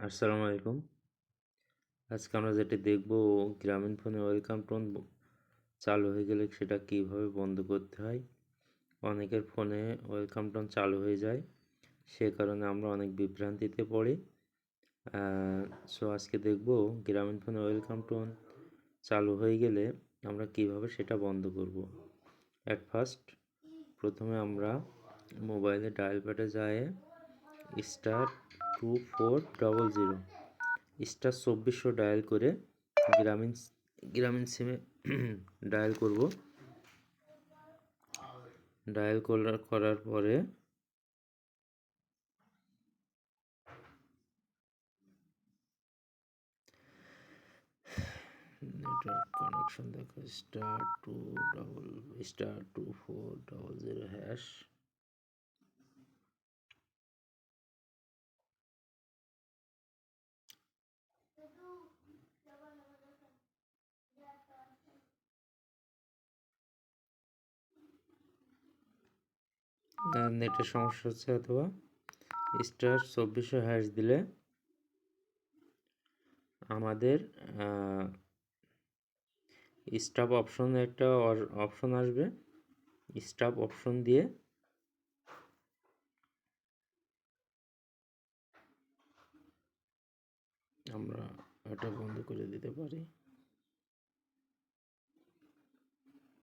আসসালামু আলাইকুম। আজকে আমরা যেটি দেখব, গ্রামীণ ফোনে ওয়েলকাম টোন চালু হয়ে গেলে সেটা কীভাবে বন্ধ করতে হয়। অনেকের ফোনে ওয়েলকাম টোন চালু হয়ে যায়, সে কারণে আমরা অনেক বিভ্রান্তিতে পড়ি। আজকে দেখব গ্রামীণ ফোনে ওয়েলকাম টোন চালু হয়ে গেলে আমরা কীভাবে সেটা বন্ধ করব। প্রথমে আমরা মোবাইলে ডায়াল প্যাডে যায় *2400 *2400 ডায়াল করে গ্রামীণ গ্রামীণ সিমে ডায়াল করব। ডায়াল করার পরে নেটওয়ার্ক কানেকশন দেখো *2400#। নেটের সমস্যা হচ্ছে, অথবা *2400# দিলে আমাদের স্টপ অপশন একটা অপশন আসবে। স্টপ অপশন দিয়ে আমরা এটা বন্ধ করে দিতে পারি।